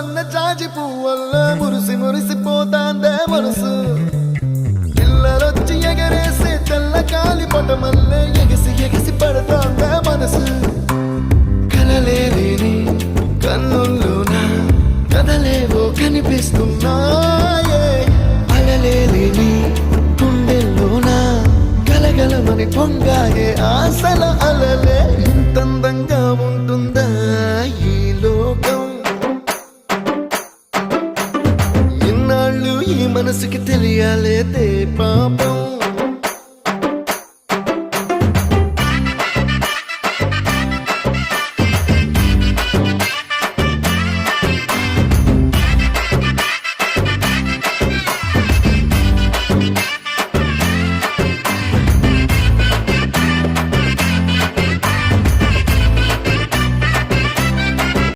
సన్న జాజి పువ్వల్ల మురిసిపోతాందే మనసు పిల్లలొచ్చి ఎగరేసే తెల్ల కాలి పటమల్లే ఎగిసి పడతాందే మనసు కలలేని కన్నుల్లోన కదలేవో కనిపిస్తున్నాయే అలలేని గుండెల్లోన గలగలమని పొంగాయే ఆశల అలలే ఇంతందంగా ఉంటుందా ఈ లోకం ఇన్నాళ్ళు ఈ మనసుకి తెలియాలేదే పాపం